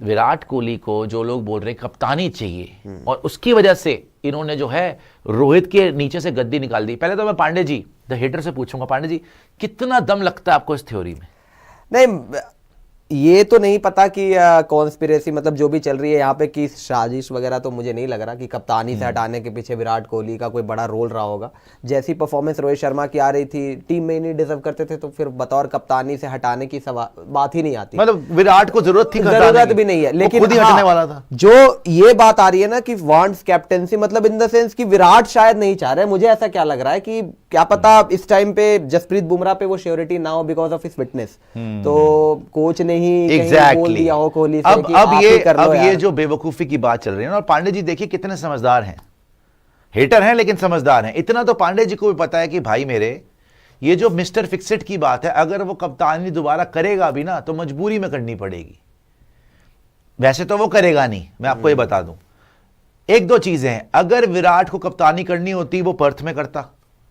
विराट कोहली को जो लोग बोल रहे हैं कप्तानी चाहिए, और उसकी वजह से इन्होंने जो है रोहित के नीचे से गद्दी निकाल दी। पहले तो मैं पांडे जी द हेटर से पूछूंगा, पांडे जी कितना दम लगता है आपको इस थ्योरी में? नहीं, ये तो नहीं पता कि कॉन्स्पिरेसी मतलब जो भी चल रही है यहाँ पे कि साजिश वगैरह, तो मुझे नहीं लग रहा कि कप्तानी से हटाने के पीछे विराट कोहली का कोई बड़ा रोल रहा होगा। जैसी परफॉर्मेंस रोहित शर्मा की आ रही थी, टीम में ही नहीं डिजर्व करते थे, तो फिर बतौर कप्तानी से हटाने की बात ही नहीं आती। मतलब विराट को जरूरत थी, जरूरत भी नहीं है, लेकिन खुद ही हटने वाला था। जो ये बात आ रही है ना कि वांट्स कैप्टेंसी, मतलब इन द सेंस कि विराट शायद नहीं चाह रहे। मुझे ऐसा क्या लग रहा है कि क्या पता इस टाइम पे जसप्रीत बुमराह पे वो श्योरिटी ना हो बिकॉज ऑफ हिज फिटनेस, तो कोच ने ही बोल दिया हो कोहली से कि आप ही कर लो अब यार। ये जो बेवकूफी की बात चल रही है ना, और पांडे जी देखिए कितने समझदार हैं, हेटर हैं लेकिन समझदार हैं। इतना तो पांडे जी को भी पता है कि भाई मेरे ये जो मिस्टर फिक्सेट की बात है, अगर वो कप्तानी दोबारा करेगा भी ना तो मजबूरी में करनी पड़ेगी, वैसे तो वो करेगा नहीं, मैं आपको ये बता दूं। एक दो चीजें हैं, अगर विराट को कप्तानी करनी होती वो पर्थ में करता,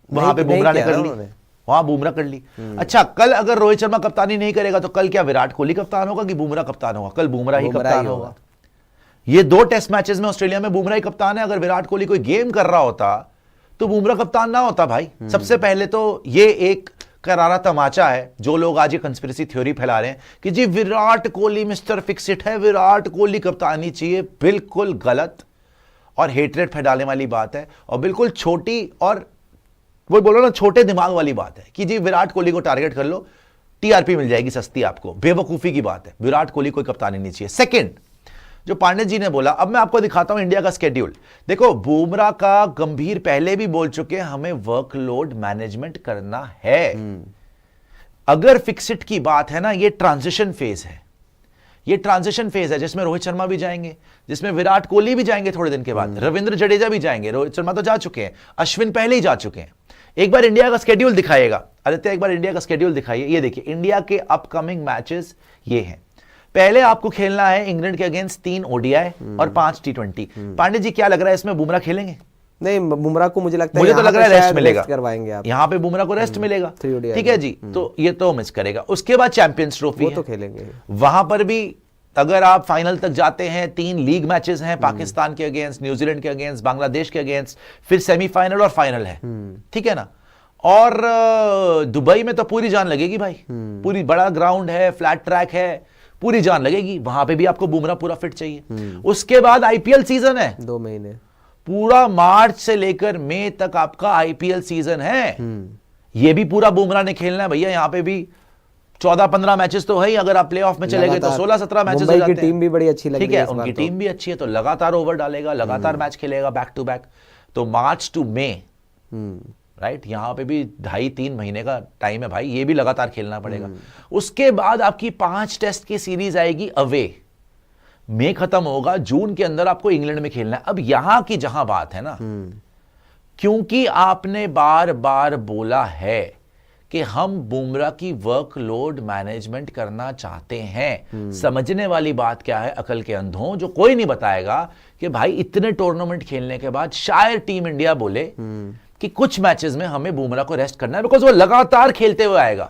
वहां पे बुमराह ने कर ली, वहां बुमराह कर ली। अच्छा, कल अगर रोहित शर्मा कप्तानी नहीं करेगा तो कल क्या विराट कोहली कप्तान होगा कि बुमराह कप्तान होगा? कल बुमराह ही कप्तान होगा। ये 2 टेस्ट मैचेस में ऑस्ट्रेलिया में बुमराह ही कप्तान है। अगर विराट कोहली कोई गेम कर रहा होता तो बुमराह कप्तान ना होता भाई। सबसे पहले तो ये एक करारा तमाचा है जो लोग आज ये कंस्पिरेसी थ्योरी फैला रहे हैं कि जी विराट कोहली मिस्टर फिक्सिट है, विराट कोहली कप्तानी चाहिए। बिल्कुल गलत और हेटरेट फैलाने वाली बात है, और बिल्कुल छोटी और वो बोलो ना छोटे दिमाग वाली बात है कि जी विराट कोहली को टारगेट कर लो, टीआरपी मिल जाएगी सस्ती आपको। बेवकूफी की बात है, विराट कोहली कोई कप्तानी नहीं चाहिए। सेकंड, जो पांडे जी ने बोला, अब मैं आपको दिखाता हूं इंडिया का स्केड्यूल। देखो बुमराह का गंभीर पहले भी बोल चुके हैं, हमें वर्कलोड मैनेजमेंट करना है। अगर फिक्सिट की बात है ना, ये ट्रांजिशन फेज है, ये ट्रांजिशन फेज है जिसमें रोहित शर्मा भी जाएंगे, जिसमें विराट कोहली भी जाएंगे थोड़े दिन के बाद, रविंद्र जडेजा भी जाएंगे, रोहित शर्मा तो जा चुके हैं, अश्विन पहले ही जा चुके हैं। एक बार इंडिया का स्केड्यूल दिखाइएगा आदित्य, एक बार इंडिया का स्केड्यूल दिखाइए। ये देखिए इंडिया के अपकमिंग मैचेस ये हैं। पहले आपको खेलना है इंग्लैंड के अगेंस्ट 3 ओडीआई और 5 टी20। पांडे जी क्या लग रहा है इसमें बुमराह खेलेंगे? नहीं, बुमराह को मुझे लगता है, मुझे तो लग रहा है रेस्ट मिलेगा, करवाएंगे आप यहाँ पे बुमराह को रेस्ट मिलेगा, ठीक है जी। तो ये तो मिस करेगा। उसके बाद चैंपियंस ट्रॉफी तो खेलेंगे, वहां पर भी अगर आप फाइनल तक जाते हैं, 3 लीग मैचेस हैं, पाकिस्तान के अगेंस्ट, न्यूजीलैंड के अगेंस्ट, बांग्लादेश के अगेंस्ट, फिर सेमीफाइनल और फाइनल है, ठीक है ना। और दुबई में तो पूरी जान लगेगी भाई, पूरी बड़ा ग्राउंड है, फ्लैट ट्रैक है, पूरी जान लगेगी। वहां पे भी आपको बुमराह पूरा फिट चाहिए। उसके बाद आईपीएल सीजन है, 2 महीने पूरा मार्च से लेकर मई तक आपका आईपीएल सीजन है। ये भी पूरा बुमराह ने खेलना है भैया। यहां पे भी 14-15 मैचेस तो है ही, अगर आप प्लेऑफ में चले गए तो 16-17 मैचेस हो जाते हैं। टीम भी बड़ी अच्छी लग रही है, ठीक है, उनकी टीम भी अच्छी है, तो लगातार ओवर डालेगा, लगातार मैच खेलेगा बैक टू बैक। तो मार्च टू मई, राइट, यहां पे भी 2.5-3 महीने का टाइम है भाई, ये भी लगातार खेलना पड़ेगा। उसके बाद आपकी 5 टेस्ट की सीरीज आएगी अवे, मई खत्म होगा, जून के अंदर आपको इंग्लैंड में खेलना है। अब यहां की जहां बात है ना, क्योंकि आपने बार बार बोला है कि हम बुमराह की वर्कलोड मैनेजमेंट करना चाहते हैं। समझने वाली बात क्या है, अकल के अंधों, जो कोई नहीं बताएगा कि भाई इतने टूर्नामेंट खेलने के बाद शायद टीम इंडिया बोले कि कुछ मैचेस में हमें बुमराह को रेस्ट करना है, बिकॉज वो लगातार खेलते हुए आएगा।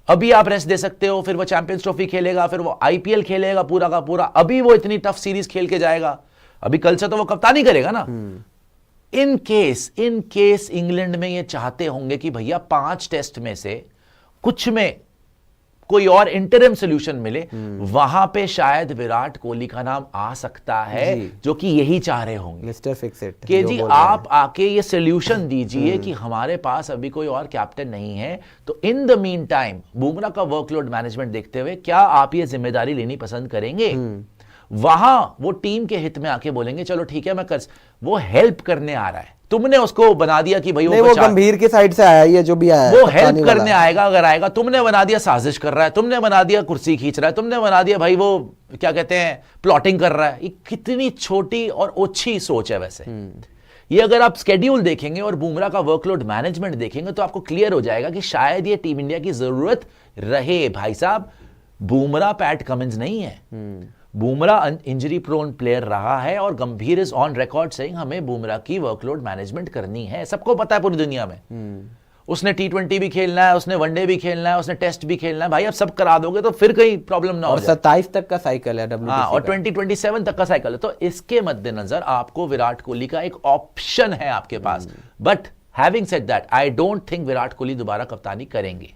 अभी आप रेस्ट दे सकते हो, फिर वो चैंपियंस ट्रॉफी खेलेगा, फिर वो आईपीएल खेलेगा पूरा का पूरा, अभी वो इतनी टफ सीरीज खेल के जाएगा, अभी कल से तो वो कप्तानी करेगा ना। इन केस इंग्लैंड में ये चाहते होंगे कि भैया 5 टेस्ट में से कुछ में कोई और इंटरिम सोल्यूशन मिले, वहां पे शायद विराट कोहली का नाम आ सकता है, जो कि यही चाह रहे होंगे मिस्टर फिक्सिट कि जी आप आके ये सोल्यूशन दीजिए कि हमारे पास अभी कोई और कैप्टन नहीं है। तो in the mean time Bumrah का वर्कलोड मैनेजमेंट देखते हुए क्या आप ये जिम्मेदारी लेनी पसंद करेंगे? वहां वो टीम के हित में आके बोलेंगे चलो ठीक है मैं कर, वो हेल्प करने आ रहा है, तुमने उसको बना दिया कि भाई वो गंभीर की साइड से आया, ये जो भी आया वो हेल्प करने आएगा अगर आएगा। तुमने बना दिया साजिश कर रहा है, तुमने बना दिया कुर्सी खींच रहा है, तुमने बना दिया भाई वो क्या कहते हैं प्लॉटिंग कर रहा है। ये कितनी छोटी और ओछी सोच है वैसे। ये अगर आप स्केड्यूल देखेंगे और बुमराह का वर्कलोड मैनेजमेंट देखेंगे तो आपको क्लियर हो जाएगा कि शायद ये टीम इंडिया की जरूरत रहे। भाई साहब बुमराह पैट कमिंस नहीं है, बुमराह इंजरी प्रोन प्लेयर रहा है और गंभीर इज ऑन रिकॉर्ड सेइंग हमें बुमराह की वर्कलोड मैनेजमेंट करनी है। सबको पता है पूरी दुनिया में। उसने T20 भी खेलना है, उसने वनडे भी खेलना है, उसने टेस्ट भी खेलना है। भाई अब सब करा दोगे तो फिर कहीं प्रॉब्लम ना हो और जाए। 27 तक का साइकिल है WTC हाँ, और का। 2027 तक का साइकिल है। तो इसके मद्देनजर आपको विराट कोहली का एक ऑप्शन है आपके पास। But having said that, I don't think Virat Kohli दोबारा कप्तानी करेंगे।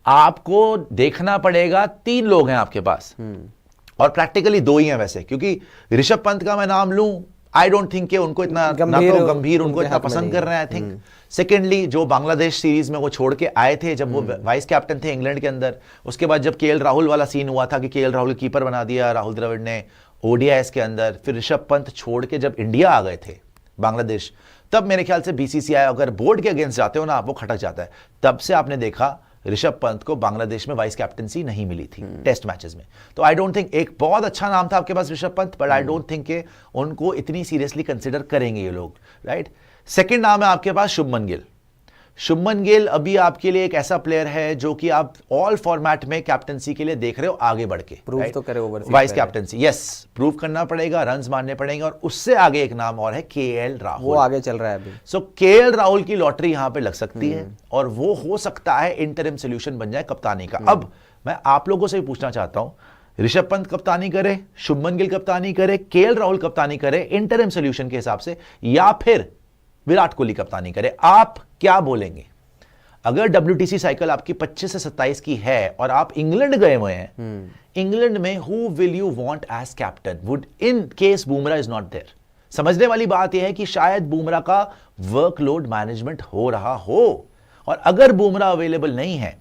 आपको देखना पड़ेगा, 3 लोग हैं आपके पास और प्रैक्टिकली 2 ही हैं वैसे, क्योंकि ऋषभ पंत का मैं नाम लूं, आई डोंट थिंक कि उनको इतना ना तो गंभीर उनको इतना पसंद कर रहे हैं, आई थिंक। सेकेंडली, जो बांग्लादेश सीरीज में वो छोड़ के आए थे जब वो वाइस कैप्टन थे इंग्लैंड के अंदर, उसके बाद जब केएल राहुल वाला सीन हुआ था कि केएल राहुल कीपर बना दिया राहुल द्रविड़ ने ओडीआईएस के अंदर, फिर ऋषभ पंत छोड़ के जब इंडिया आ गए थे बांग्लादेश, तब मेरे ख्याल से बीसीसीआई अगर बोर्ड के अगेंस्ट जाते हो ना आप, वो खटक जाता है। तब से आपने देखा ऋषभ पंत को बांग्लादेश में वाइस कैप्टनसी नहीं मिली थी टेस्ट मैचेस में। तो आई डोंट थिंक, एक बहुत अच्छा नाम था आपके पास Rishabh Pant, but I don't think के उनको इतनी सीरियसली कंसिडर करेंगे ये लोग, राइट। सेकंड नाम है आपके पास शुभमन गिल। शुभमन गिल अभी आपके लिए एक ऐसा प्लेयर है जो कि आप ऑल फॉर्मेट में कैप्टनसी के लिए देख रहे हो आगे बढ़ के, प्रूव तो करे overseas vice captaincy, yes, prove करना पड़ेगा, रन्स मारने पड़ेंगे। और उससे आगे एक नाम और है केएल राहुल, वो आगे चल रहा है अभी। सो केएल राहुल की लॉटरी यहां पे लग सकती है और वो हो सकता है इंटरिम सोल्यूशन बन जाए कप्तानी का। अब मैं आप लोगों से भी पूछना चाहता हूं, ऋषभ पंत कप्तानी करे, शुभमन गिल कप्तानी करे, केएल राहुल कप्तानी करे इंटरिम सोल्यूशन के हिसाब से, या फिर विराट कोहली कप्तानी करे, आप क्या बोलेंगे? अगर WTC साइकिल आपकी 25 से 27 की है और आप इंग्लैंड गए हुए हैं, इंग्लैंड में who will you want as captain would in case Bumrah is not there? समझने वाली बात यह है कि शायद बुमराह का वर्कलोड मैनेजमेंट हो रहा हो, और अगर बुमराह अवेलेबल नहीं है,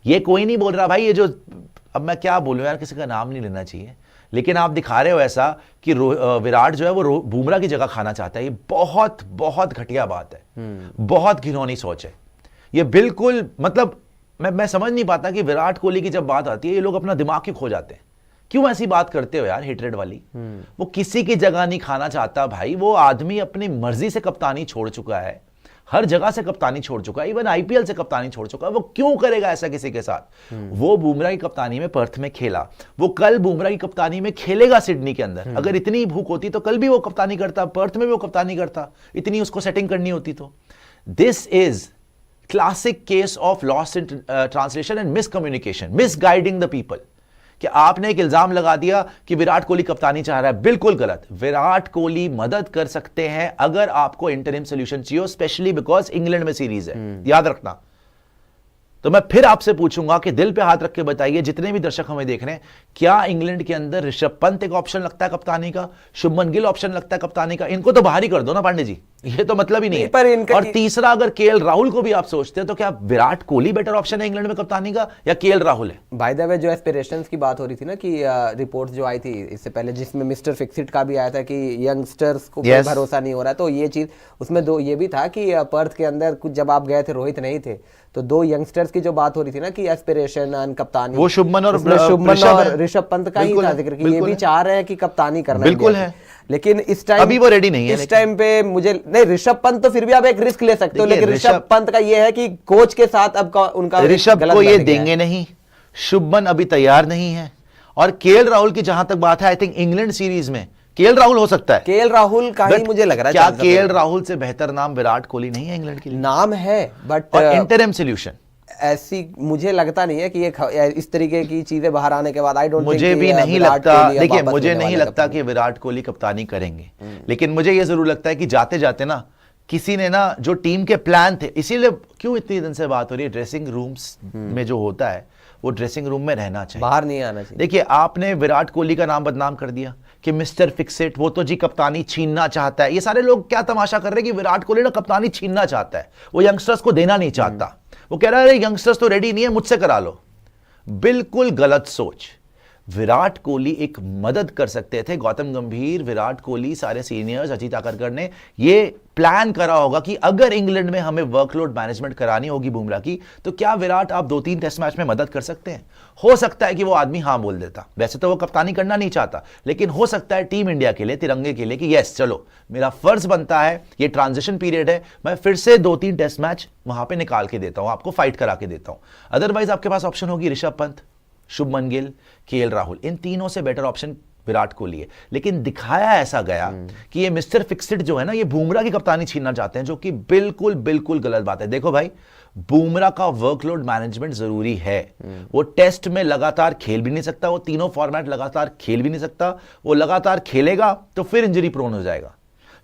ये कोई नहीं बोल रहा भाई, ये जो, अब मैं क्या बोलूं यार, किसी का नाम नहीं लेना चाहिए, लेकिन आप दिखा रहे हो ऐसा कि विराट जो है वो बुमराह की जगह खाना चाहता है। ये बहुत बहुत घटिया बात है, बहुत घिनौनी सोच है ये, बिल्कुल। मतलब मैं समझ नहीं पाता कि विराट कोहली की जब बात आती है ये लोग अपना दिमाग क्यों खो जाते हैं। क्यों ऐसी बात करते हो यार, हेटरेड वाली। वो किसी की जगह नहीं खाना चाहता भाई, वो आदमी अपनी मर्जी से कप्तानी छोड़ चुका है, हर जगह से कप्तानी छोड़ चुका है, इवन आईपीएल से कप्तानी छोड़ चुका है। वो क्यों करेगा ऐसा किसी के साथ? वो बुमराह की कप्तानी में पर्थ में खेला, वो कल बुमराह की कप्तानी में खेलेगा सिडनी के अंदर। अगर इतनी भूख होती तो कल भी वो कप्तानी करता, पर्थ में भी वो कप्तानी करता, इतनी उसको सेटिंग करनी होती तो। This is classic case of loss in translation and miscommunication, misguiding the people. कि आपने एक इल्जाम लगा दिया कि विराट कोहली कप्तानी चाह रहा है, बिल्कुल गलत। विराट कोहली मदद कर सकते हैं अगर आपको इंटरिम सोल्यूशन चाहिए, स्पेशली बिकॉज इंग्लैंड में सीरीज है, याद रखना। तो मैं फिर आपसे पूछूंगा कि दिल पे हाथ रख के बताइए, जितने भी दर्शक हमें देख रहे हैं, क्या इंग्लैंड के अंदर ऋषभ पंत एक ऑप्शन लगता है कप्तानी का, शुभमन गिल ऑप्शन लगता है कप्तानी का? इनको तो बाहर ही कर दो ना पांडे जी, ये तो मतलब ही नहीं है। पर इनका और तीसरा, अगर केएल राहुल को भी आप सोचते हैं तो क्या विराट कोहली बेटर ऑप्शन है इंग्लैंड में कप्तानी का या केएल राहुल है? बाय द वे, जो एस्पिरेशंस की बात हो रही थी ना, कि रिपोर्ट जो आई थी इससे पहले, जिसमें मिस्टर फिक्सिट का भी आया था कि यंगस्टर्स को कोई भरोसा नहीं हो रहा है, तो ये चीज उसमें दो ये भी था कि पर्थ के अंदर कुछ, जब आप गए थे रोहित नहीं थे, तो 2 यंगस्टर्स की जो बात हो रही थी ना कि एस्पिरेशन एंड कप्तानी, वो शुभमन और ऋषभ पंत का ही था जिक्र कि ये भी चाह रहे हैं कि कप्तानी करना बिल्कुल है, लेकिन इस टाइम अभी वो रेडी नहीं है। इस टाइम पे मुझे नहीं, ऋषभ पंत तो फिर भी आप एक रिस्क ले सकते हो, लेकिन ऋषभ पंत का ये है कि कोच के साथ अब उनका ऋषभ को ये देंगे नहीं, शुभमन अभी तैयार नहीं है। और केएल राहुल की जहां तक बात है, आई थिंक इंग्लैंड सीरीज में केएल राहुल हो सकता है। केएल राहुल का ही मुझे लग रहा है। क्या केएल राहुल से बेहतर नाम विराट कोहली नहीं है इंग्लैंड के लिए? नाम है, बट इंटरिम सोल्यूशन ऐसी मुझे लगता नहीं है कि ये इस तरीके की चीजें बाहर आने के बाद, आई डोंट, मुझे भी नहीं लगता, देखिए मुझे नहीं लगता कि विराट कोहली कप्तानी करेंगे, लेकिन मुझे ये जरूर लगता है कि जाते जाते ना किसी ने ना, जो टीम के प्लान थे, इसीलिए क्यों इतनी दिन से बात हो रही है, ड्रेसिंग रूम्स में जो होता है वो ड्रेसिंग रूम में रहना चाहिए, बाहर नहीं आना चाहिए। देखिए आपने विराट कोहली का नाम बदनाम कर दिया कि मिस्टर फिक्सिट, वो तो जी कप्तानी छीनना चाहता है। ये सारे लोग क्या तमाशा कर रहे हैं कि विराट कोहली ना कप्तानी छीनना चाहता है, वो यंगस्टर्स को देना नहीं चाहता। वो कह रहा है यंगस्टर्स तो रेडी नहीं है, मुझसे करा लो। बिल्कुल गलत सोच। विराट कोहली एक मदद कर सकते थे, गौतम गंभीर, विराट कोहली, सारे सीनियर्स, अजीत आकरकर ने ये प्लान करा होगा कि अगर इंग्लैंड में हमें वर्कलोड मैनेजमेंट करानी होगी बुमराह की, तो क्या विराट आप 2-3 टेस्ट मैच में मदद कर सकते हैं? हो सकता है कि वो आदमी हाँ बोल देता, वैसे तो वो कप्तानी करना नहीं चाहता, लेकिन हो सकता है टीम इंडिया के लिए, तिरंगे के लिए, कि यस चलो मेरा फर्ज बनता है, ये ट्रांजिशन पीरियड है, मैं फिर से 2-3 टेस्ट मैच वहां पर निकाल के देता हूं, आपको फाइट करा के देता हूं। अदरवाइज आपके पास ऑप्शन होगी ऋषभ पंत, शुभमन गिल, केएल राहुल। इन तीनों से बेटर ऑप्शन विराट कोहली है, लेकिन दिखाया ऐसा गया कि ये मिस्टर फिक्सिट जो है ना, ये बुमराह की कप्तानी छीनना चाहते हैं, जो कि बिल्कुल बिल्कुल गलत बात है। देखो भाई, बुमराह का वर्कलोड मैनेजमेंट जरूरी है। वो टेस्ट में लगातार खेल भी नहीं सकता, वो तीनों फॉर्मेट लगातार खेल भी नहीं सकता। वो लगातार खेलेगा तो फिर इंजरी प्रोन हो जाएगा।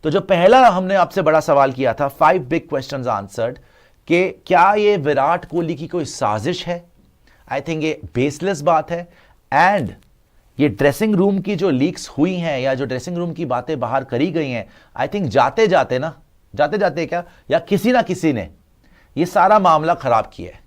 तो जो पहला हमने आपसे बड़ा सवाल किया था, 5 बिग क्वेश्चंस आंसर्ड, कि क्या ये विराट कोहली की कोई साजिश है, आई थिंक ये बेसलेस बात है। एंड ये ड्रेसिंग रूम की जो लीक्स हुई हैं या जो ड्रेसिंग रूम की बातें बाहर करी गई हैं, आई थिंक जाते जाते क्या, या किसी ना किसी ने ये सारा मामला खराब किया है।